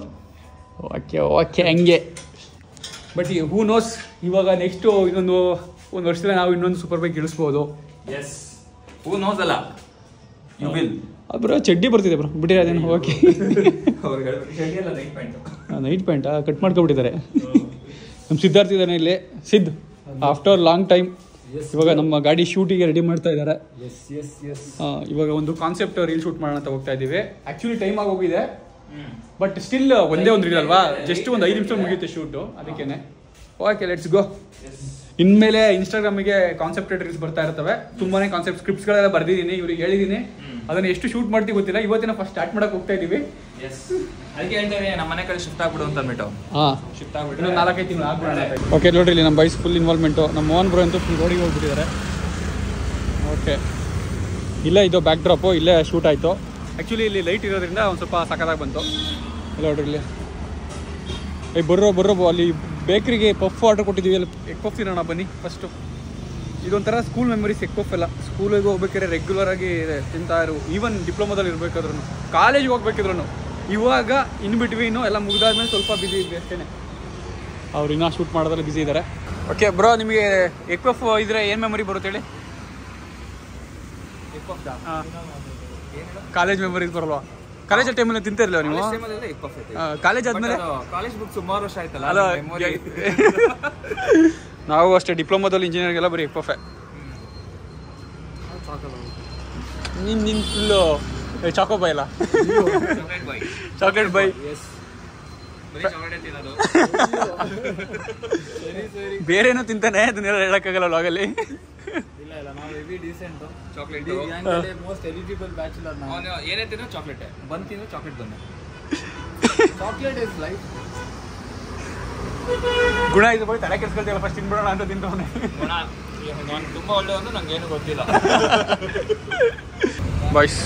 ಓಕೆ ಹಂಗೆ. ಬಟ್ ಹೂ ನೋಸ್, ಇವಾಗ ನೆಕ್ಸ್ಟು ಒಂದು ವರ್ಷದಲ್ಲಿ ನಾವು ಇನ್ನೊಂದು ಸೂಪರ್ ಬೈಕ್ ಇಳಿಸ್ಬೋದು. ಎಸ್, ಹೂ ನೋಸ್ ಅಲ್ಲ, ಯು ವಿಲ್. ಬ್ರೋ ಚಡ್ಡಿ ಬರ್ತಿದೆ ಬ್ರೋ, ಬಿಟ್ಟಿರ ಅದೇನು. ಓಕೆ, ನೈಟ್ ಪ್ಯಾಂಟಾ ಕಟ್ ಮಾಡ್ಕೊಬಿಟ್ಟಿದ್ದಾರೆ. ನಮ್ಮ ಸಿದ್ಧಾರ್ಥ ಇದ್ದಾನೆ ಇಲ್ಲಿ. ಸಿದ್, ಆಫ್ಟರ್ ಲಾಂಗ್ ಟೈಮ್ ಇವಾಗ ನಮ್ಮ ಗಾಡಿ ಶೂಟಿಗೆ ರೆಡಿ ಮಾಡ್ತಾ ಇದ್ದಾರೆ. ಇವಾಗ ಒಂದು ಕಾನ್ಸೆಪ್ಟ್ ರೀಲ್ ಶೂಟ್ ಮಾಡೋಣ ಅಂತ ಹೋಗ್ತಾ ಇದ್ದೀವಿ. ಆ್ಯಕ್ಚುಲಿ ಟೈಮ್ ಆಗೋಗಿದೆ, ಬಟ್ ಸ್ಟಿಲ್ ಒಂದೇ ಒಂದು ರೀಲ್ ಅಲ್ವಾ, ಜಸ್ಟ್ ಒಂದು 5 ನಿಮಿಷ ಮುಗಿಯುತ್ತೆ ಶೂಟು, ಅದಕ್ಕೇನೆ. Okay, let's go. ಇನ್ಮೇಲೆ ಇನ್ಸ್ಟಾಗ್ರಾಮಿಗೆ ಕಾನ್ಸೆಪ್ಟ್ ರೀಲ್ಸ್ ಬರ್ತಾ ಇರ್ತವೆ. ತುಂಬಾನೇ ಕಾನ್ಸೆಪ್ಟ್ ಸ್ಕ್ರಿಪ್ಟ್ಸ್ಗಳೆಲ್ಲ ಬರ್ದಿದ್ದೀನಿ, ಇವ್ರಿಗೆ ಹೇಳಿದ್ದೀನಿ. ಅದನ್ನ ಎಷ್ಟು ಶೂಟ್ ಮಾಡ್ತೀವಿ ಗೊತ್ತಿಲ್ಲ. ಇವತ್ತಿನ ಫಸ್ಟ್ ಸ್ಟಾರ್ಟ್ ಮಾಡಕ್ಕೆ ಹೋಗ್ತಾ ಇದ್ದೀವಿ. ಅದಕ್ಕೆ ಹೇಳ್ತಾರೆ ನಮ್ಮ ಮನೆ ಕಡೆ ಶಿಫ್ಟ್ ಆಗ್ಬಿಡು ಅಂತ ಅಂದ್ಬಿಟ್ಟು. ಶಿಫ್ಟ್ ಆಗ್ಬಿಟ್ಟು 4-5 ತಿಂಗಳು ಆಗ್ಬಿಡೋಣ. ಓಕೆ, ನೋಡ್ರಿ ಇಲ್ಲಿ ನಮ್ಮ ಬೈಸ್ ಫುಲ್ ಇನ್ವಾಲ್ವ್ಮೆಂಟು. ನಮ್ಮ ಮೋಹನ್ ಬ್ರೋ ಅಂತೂ ಫುಲ್ ರೋಡಿಗೆ ಹೋಗ್ಬಿಟ್ಟಿದ್ದಾರೆ. ಓಕೆ, ಇಲ್ಲೇ ಇದು ಬ್ಯಾಕ್ ಡ್ರಾಪು, ಇಲ್ಲೇ ಶೂಟ್ ಆಯಿತು. ಆ್ಯಕ್ಚುಲಿ ಇಲ್ಲಿ ಲೈಟ್ ಇರೋದ್ರಿಂದ ಒಂದು ಸ್ವಲ್ಪ ಸಖತ್ತಾಗಿ ಬಂತು. ಇಲ್ಲ ನೋಡ್ರಿ ಇಲ್ಲಿ ಬರ್ರೋ ಅಲ್ಲಿ ಬೇಕ್ರಿಗೆ ಪಫ್ ಆರ್ಡರ್ ಕೊಟ್ಟಿದ್ದೀವಿ. ಅಲ್ಲಿ ಎಗ್ ಪಫ್ ತಿನ್ನೋಣ ಬನ್ನಿ ಫಸ್ಟು. ಇದೊಂಥರ ಸ್ಕೂಲ್ ಮೆಮರೀಸ್. ಎಗ್ ಪಫ್ ಎಲ್ಲ ಸ್ಕೂಲಿಗೆ ಹೋಗ್ಬೇಕಾದ್ರೆ ರೆಗ್ಯುಲರ್ ಆಗಿ ತಿಂತಾ ಇರು. ಈವನ್ ಡಿಪ್ಲೊಮಾದಲ್ಲಿ ಇರಬೇಕಾದ್ರೂ, ಕಾಲೇಜ್ಗೆ ಹೋಗ್ಬೇಕಿದ್ರು. ಇವಾಗ ಇನ್ ಬಿಟ್ವೀನು ಎಲ್ಲ ಮುಗಿದಾದ್ಮೇಲೆ ಸ್ವಲ್ಪ ಬಿಸಿ ಇದ್ವಿ ಅಷ್ಟೇ. ಅವ್ರು ಇನ್ನೂ ಶೂಟ್ ಮಾಡೋದ್ರಲ್ಲಿ ಬಿಸಿ ಇದ್ದಾರೆ. ಓಕೆ ಬ್ರೋ, ನಿಮಗೆ ಎಗ್ ಪಫ್ ಇದ್ರೆ ಏನು ಮೆಮೊರಿ ಬರುತ್ತೆ ಹೇಳಿ? ಕಾಲೇಜ್ ಮೆಮೊರೀಸ್ ಬರಲ್ವಾ? ಕಾಲೇಜ್ ಟೈಮಲ್ಲಿ ತಿಂತಿರ್ಲಿಲ್ಲ ನೀವು? ಕಾಲೇಜ್ ಆದ್ಮೇಲೆ ಕಾಲೇಜ್ ಬುಕ್ ಸುಮಾರು ವರ್ಷ ಆಯ್ತಲ್ಲ. ನಾವು ಅಷ್ಟೇ ಡಿಪ್ಲೊಮಾದಲ್ಲಿ ಇಂಜಿನಿಯರಿಂಗ್ ಎಲ್ಲ ಬರೀ ಎಗ್ ಪಫೆ. ನಿನ್ನ ಫುಲ್ಲು ಚಾಕೋ ಬೈ ಅಲ್ಲ, ಚಾಕ್ಲೇಟ್ ಬೈ. ಬೇರೇನೋ ತಿಂತಾನೆ, ಅದನ್ನೆಲ್ಲ ಹೇಳಕ್ಕಾಗಲ್ಲ ವ್ಲಾಗಲ್ಲಿ. ಇಲ್ಲ ನಾವು heavy decent chocolate most eligible bachelor ಏನೇ ತಿನ್ನೋ ಚಾಕ್ಲೇಟ್ ಬಂದು ತಿನ್ನೋ ಚಾಕ್ಲೇಟ್ ಬಂದು ಚಾಕ್ಲೇಟ್ ಇಸ್ ಲೈಫ್. ಗುಣ ಇದು ಬರೀ ತಲೆ ಕೆಲ್ಸ್ಕೊಳ್ತೀವಲ್ಲ, ಫಸ್ಟ್ ತಿನ್ಬಿಡೋಣ ಅಂತ ತಿಂತವನೆ. ನಾನು ತುಂಬ ಒಳ್ಳೆಯದು, ನಂಗೆ ಏನು ಗೊತ್ತಿಲ್ಲ. ಬಾಯ್ಸ್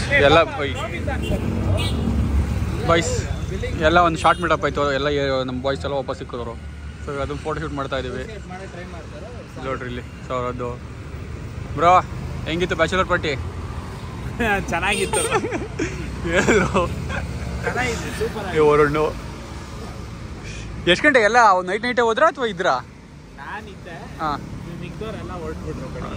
ಎಲ್ಲ ಒಂದು ಶಾರ್ಟ್ ಮೀಟಪ್ ಆಯಿತು. ಎಲ್ಲ ನಮ್ಮ ಬಾಯ್ಸ್ ಎಲ್ಲ ವಾಪಸ್ ಸಿಕ್ಕಿದ್ರು. ಸೊ ಅದನ್ನು ಫೋಟೋ ಶೂಟ್ ಮಾಡ್ತಾ ಇದ್ದೀವಿ ನೋಡ್ರಿ ಇಲ್ಲಿ. ಸೊ ಅದು ಬ್ರೋ ಹೆಂಗಿತ್ತು ಬ್ಯಾಚುಲರ್ ಪಾರ್ಟಿ? ಚೆನ್ನಾಗಿತ್ತು. ಹೇಳಿದ್ರು ಹೊರಣ್ಣು. ಎಷ್ಟು ಗಂಟೆ ಎಲ್ಲ ನೈಟೇ ಹೋದ್ರಾ ಅಥವಾ ಇದ್ರಾ? ನಾನಿದ್ದೆ, ಹಾಂ. ಮಿಕ್ದವರೆಲ್ಲ ಹೊರಟ್ಬಿಟ್ರು ಕಡೆ.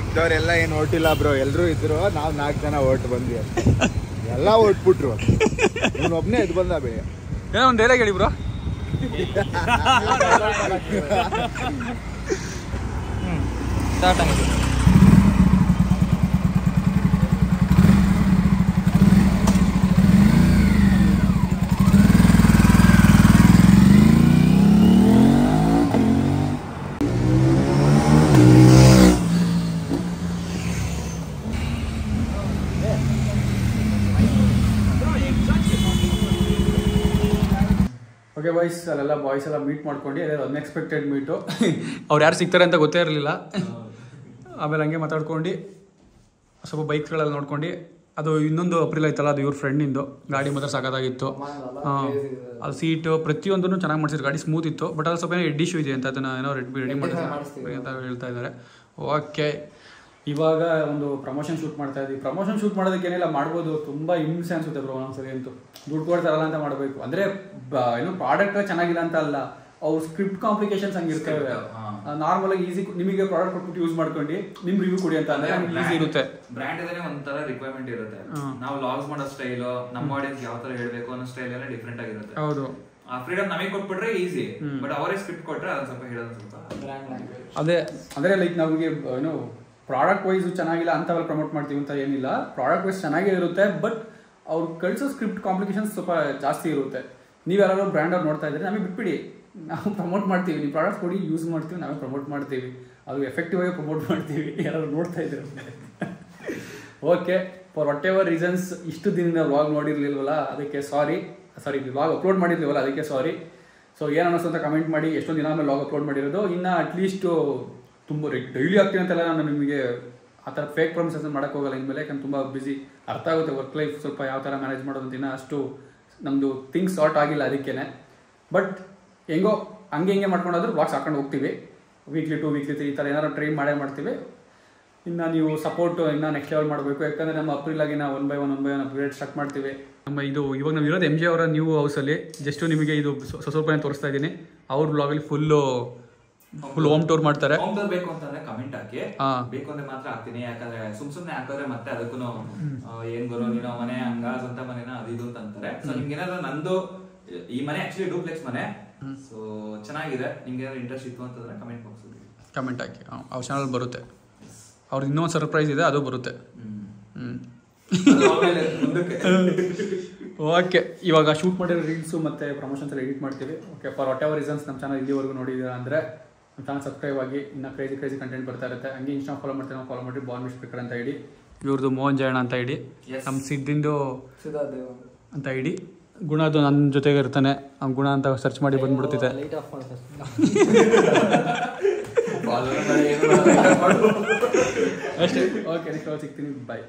ಇದ್ದವರೆಲ್ಲ ಏನು ಹೊರಟಿಲ್ಲ ಬ್ರೋ, ಎಲ್ಲರೂ ಇದ್ರು. ನಾವು 4 ಜನ ಹೊರಟು ಬಂದ್ವಿ, ಎಲ್ಲ ಹೊರಟ್ಬಿಟ್ರು. ಒಬ್ಬನೇ ಎದ್ದು ಬಂದ ಬೇಗ. ಏನೋ ಒಂದು ಡೈಲಾಗ್ ಹೇಳಿ ಬ್ರೋ. ಓಕೆ ಬಾಯ್ಸ್, ಅಲ್ಲೆಲ್ಲ ಬಾಯ್ಸ್ ಎಲ್ಲ ಮೀಟ್ ಮಾಡ್ಕೊಂಡು ಅದೇ ಅನ್ಎಕ್ಸ್ಪೆಕ್ಟೆಡ್ ಮೀಟು. ಅವ್ರು ಯಾರು ಸಿಗ್ತಾರೆ ಅಂತ ಗೊತ್ತೇ ಇರಲಿಲ್ಲ. ಆಮೇಲೆ ಹಂಗೆ ಮಾತಾಡ್ಕೊಂಡು ಸ್ವಲ್ಪ ಬೈಕ್ಗಳೆಲ್ಲ ನೋಡ್ಕೊಂಡು, ಅದು ಇನ್ನೊಂದು ಅಪ್ರಿಲ್ ಆಯ್ತಲ್ಲ, ಅದು ಇವ್ರ ಫ್ರೆಂಡಿಂದು ಗಾಡಿ ಮಾತ್ರ ಸಾಕಾಗಿತ್ತು. ಅದು ಸೀಟು ಪ್ರತಿಯೊಂದನ್ನು ಚೆನ್ನಾಗಿ ಮಾಡಿಸಿದ್ರು, ಗಾಡಿ ಸ್ಮೂತ್ ಇತ್ತು. ಬಟ್ ಅದು ಸ್ವಲ್ಪ ಏನೋ ಎಡ್ ಇಶ್ಯೂ ಇದೆ ಅಂತ, ಅದನ್ನು ಏನೋ ರೆಡಿ ಮಾಡಿಸ್ತೀವಿ ಅಂತ ಹೇಳ್ತಾ ಇದ್ದಾರೆ. ಓಕೆ, ಇವಾಗ ಒಂದು ಪ್ರಮೋಷನ್ ಶೂಟ್ ಮಾಡ್ತಾ ಇದ್ದೀವಿ. ಪ್ರಮೋಷನ್ ಶೂಟ್ ಮಾಡೋದಕ್ಕೇನೆಲ್ಲ ಮಾಡ್ಬೋದು, ತುಂಬ ಹಿಂಸೆ ಅನ್ಸುತ್ತೆ ಬ್ರೋ ಒಂದ್ಸರಿ ಅಂತೂ. ದುಡ್ಡು ಕೊಡ್ತಾರಲ್ಲ ಅಂತ ಮಾಡಬೇಕು. ಅಂದರೆ ಏನು ಪ್ರಾಡಕ್ಟ್ ಚೆನ್ನಾಗಿಲ್ಲ ಅಂತ ಅಲ್ಲ, ಅವ್ರ ಸ್ಕ್ರಿಪ್ಟ್ ಕಾಂಪ್ಲಿಕೇಶನ್ಸ್ ಹಂಗಿರ್ತವೆ. ನಾರ್ಮಲ್ ಆಗಿ ಈಸಿ ನಿಮಗೆ ಪ್ರಾಡಕ್ಟ್ ಕೊಟ್ಬಿಟ್ಟು ಯೂಸ್ ಮಾಡ್ಕೊಂಡು ನಿಮ್ ರಿವ್ಯೂ ಕೊಡಿ ಅಂತ ಅಂದ್ರೆ ಈಸಿ ಇರುತ್ತೆ. ಬ್ರ್ಯಾಂಡ್ ಇದ್ರೆ ಒಂಥರ ರಿಕ್ವೈರ್ಮೆಂಟ್ ಇರುತ್ತೆ. ನಾವು ಲಾಗ್ಸ್ ಮಾಡೋ ಸ್ಟೈಲು, ನಮ್ಮ ಆಡಿಯನ್ಸ್ ಯಾವ ತರ ಹೇಳ್ಬೇಕು ಅನ್ನೋ ಸ್ಟೈಲ್ ಎಲ್ಲ ಡಿಫ್ರೆಂಟ್ ಆಗಿರುತ್ತೆ. ಹೌದು, ಆ ಫ್ರೀಡಮ್ ನಮಗೆ ಕೊಟ್ಬಿಟ್ರೆ ಈಸಿ, ಬಟ್ ಅವರೇ ಸ್ಕ್ರಿಪ್ಟ್ ಕೊಟ್ರೆ ಅದನ್ನ ಸ್ವಲ್ಪ ಹೇಳೋದು ಸ್ವಲ್ಪ ಅದೇ. ಅಂದ್ರೆ ಲೈಕ್ ನಮಗೆ ಏನು ಪ್ರಾಡಕ್ಟ್ ವೈಸ್ ಚೆನ್ನಾಗಿಲ್ಲ ಅಂತವೆಲ್ಲ ಪ್ರಮೋಟ್ ಮಾಡ್ತೀವಿ ಅಂತ ಏನಿಲ್ಲ. ಪ್ರಾಡಕ್ಟ್ ವೈಸ್ ಚೆನ್ನಾಗೇ ಇರುತ್ತೆ, ಬಟ್ ಅವ್ರು ಕಳಿಸೋ ಸ್ಕ್ರಿಪ್ಟ್ ಕಾಂಪ್ಲಿಕೇಶನ್ಸ್ ಸ್ವಲ್ಪ ಜಾಸ್ತಿ ಇರುತ್ತೆ. ನೀವು ಯಾರು ಬ್ರ್ಯಾಂಡ್ ಅವ್ರು ನೋಡ್ತಾ ಇದ್ರೆ ನಮಗೆ ಬಿಟ್ಬಿಡಿ, ನಾವು ಪ್ರಮೋಟ್ ಮಾಡ್ತೀವಿ. ನೀವು ಪ್ರಾಡಕ್ಟ್ ಕೊಡಿ, ಯೂಸ್ ಮಾಡ್ತೀವಿ, ನಾವೇ ಪ್ರಮೋಟ್ ಮಾಡ್ತೀವಿ. ಅದು ಎಫೆಕ್ಟಿವ್ ಆಗಿ ಪ್ರಮೋಟ್ ಮಾಡ್ತೀವಿ. ಯಾರು ನೋಡ್ತಾ ಇದ್ರೆ okay. For what ever reasons ಇಷ್ಟು ದಿನ ವ್ಲಾಗ್ ನೋಡಿರ್ಲಿಲ್ವಲ್ಲ ಅದಕ್ಕೆ ಸಾರಿ. ವ್ಲಾಗ್ ಅಪ್ಲೋಡ್ ಮಾಡಿರ್ಲಿಲ್ವಲ್ಲ ಅದಕ್ಕೆ ಸಾರಿ. ಸೊ ಏನು ಅನ್ನಿಸ್ತು ಅಂತ ಕಮೆಂಟ್ ಮಾಡಿ. ಎಷ್ಟೊಂದು ದಿನ ಆಮೇಲೆ ವ್ಲಾಗ್ ಅಪ್ಲೋಡ್ ಮಾಡಿರೋದು. ಇನ್ನು ಅಟ್ಲೀಸ್ಟು ತುಂಬ ಡೈಲಿ ಆಗ್ತೀನಿ ಅಂತೆಲ್ಲ ನಾನು ನಿಮಗೆ ಆ ಥರ ಫೇಕ್ ಪ್ರಾಮಿಸಸ್ ಮಾಡೋಕ್ಕೆ ಹೋಗಲ್ಲ ಇನ್ಮೇಲೆ. ಯಾಕಂದ್ರೆ ತುಂಬ ಬಿಸಿ, ಅರ್ಥ ಆಗುತ್ತೆ ವರ್ಕ್ ಲೈಫ್ ಸ್ವಲ್ಪ ಯಾವ ಥರ ಮ್ಯಾನೇಜ್ ಮಾಡೋದು ಅಂತ. ಅಷ್ಟು ನಮ್ಮದು ಥಿಂಗ್ಸ್ ಸಾರ್ಟ್ ಆಗಿಲ್ಲ ಅದಕ್ಕೇ. ಬಟ್ ಹೆಂಗೋ ಹಂಗೆ ಮಾಡ್ಕೊಂಡಾದ್ರೂ ವ್ಲಾಗ್ಸ್ ಹಾಕೊಂಡು ಹೋಗ್ತೀವಿ. ವೀಕ್ಲಿ 2 ವೀಕ್ಲಿ 3 ಈ ಥರ ಏನಾದ್ರು ಟ್ರೈ ಮಾಡ್ತೀವಿ. ಇನ್ನು ನೀವು ಸಪೋರ್ಟು ಇನ್ನೂ ನೆಕ್ಸ್ಟ್ ಲೆವೆಲ್ ಮಾಡಬೇಕು. ಯಾಕಂದರೆ ನಮ್ಮ ಅಪ್ರಿಲಾಗಿನ 1 by 1 ಅಪ್ಗ್ರೇಡ್ ಸ್ಟಾರ್ಟ್ ಮಾಡ್ತೀವಿ. ನಮ್ಮ ಇದು ಇವಾಗ ನಾವು ಇರೋದು MJ ಅವರ ನ್ಯೂ ಹೌಸಲ್ಲಿ. ಜಸ್ಟು ನಿಮಗೆ ಇದು ಸ್ವಲ್ಪನೇ ತೋರಿಸ್ತಾ ಇದ್ದೀನಿ. ಅವ್ರ ಬ್ಲಾಗಲ್ಲಿ ಫುಲ್ ಹೋಮ್ ಟೂರ್ ಮಾಡ್ತಾರೆ. ಹೋಮ್ ಟೂರ್ ಬೇಕು ಅಂತಂದ್ರೆ ಕಮೆಂಟ್ ಹಾಕಿ, ಬೇಕು ಅಂದ್ರೆ ಮಾತ್ರ ಹಾಕ್ತೀನಿ. ಯಾಕಂದ್ರೆ ಸುಮ್ನೆ ಹಾಕಿದ್ರೆ ಮತ್ತೆ ಅದಕ್ಕೂ ಏನ್ ಬರೋ ನೀನು ಮನೆ ಹಂಗ ಸ್ವಂತ ಮನೆನ ಅದು ಇದು ಅಂತ ಅಂತಾರೆ. ಸೊ ನಿಮ್ಗೆ ಏನಾದ್ರು ನಂದು ಈ ಮನೆ ಆಕ್ಚುಲಿ ಡೂಪ್ಲೆಕ್ಸ್ ಮನೆ, ಸೊ ಚೆನ್ನಾಗಿದೆ. ನಿಮ್ಗೆ ಏನಾದ್ರು ಇಂಟ್ರೆಸ್ಟ್ ಇತ್ತು ಅಂತಂದ್ರೆ ಕಮೆಂಟ್ ಹಾಕಿ, ಅವ್ರ ಚಾನಲ್ ಬರುತ್ತೆ. ಅವ್ರದ್ದು ಇನ್ನೊಂದು ಸರ್ಪ್ರೈಸ್ ಇದೆ, ಅದು ಬರುತ್ತೆ. ಓಕೆ, ಇವಾಗ ಶೂಟ್ ಮಾಡಿರೋ ರೀಲ್ಸು ಮತ್ತು ಪ್ರಮೋಷನ್ಸ್ ಎಲ್ಲ ಎಡಿಟ್ ಮಾಡ್ತೀವಿ. Okay, for what ever reasons ನಮ್ಮ ಚಾನಲ್ ಇಲ್ಲಿವರೆಗೂ ನೋಡಿದ್ದೀರಾ ಅಂದರೆ ನಮ್ಮ ಚಾನಲ್ ಸಬ್ಸ್ಕ್ರೈಬ್ ಆಗಿ. ಇನ್ನು ಕ್ರೇಜಿ ಕಂಟೆಂಟ್ ಬರ್ತಾ ಇರುತ್ತೆ. ಹಂಗೆ ಇನ್ಸ್ಟಾ ಫಾಲೋ ಮಾಡಿ ಬಾರ್ನ್ ಸ್ಪೀಕರ್ ಅಂತ ಇಡಿ. ಇವ್ರದ್ದು ಮೋಹನ್ ಜಯಣ್ಣ ಅಂತ ಇಡಿ. ನಮ್ಮ ಸಿದ್ದಿಂದು ಅಂತ ಇಡಿ. ಗುಣದು ನನ್ನ ಜೊತೆಗೆ ಇರ್ತಾನೆ, ಅವ್ನು ಗುಣ ಅಂತ ಸರ್ಚ್ ಮಾಡಿ ಬಂದ್ಬಿಡ್ತಿದ್ದೆ. ಅಷ್ಟೇ. ಓಕೆ, ನೆಕ್ಸ್ಟ್ ಸಿಗ್ತೀನಿ. ಬಾಯ್.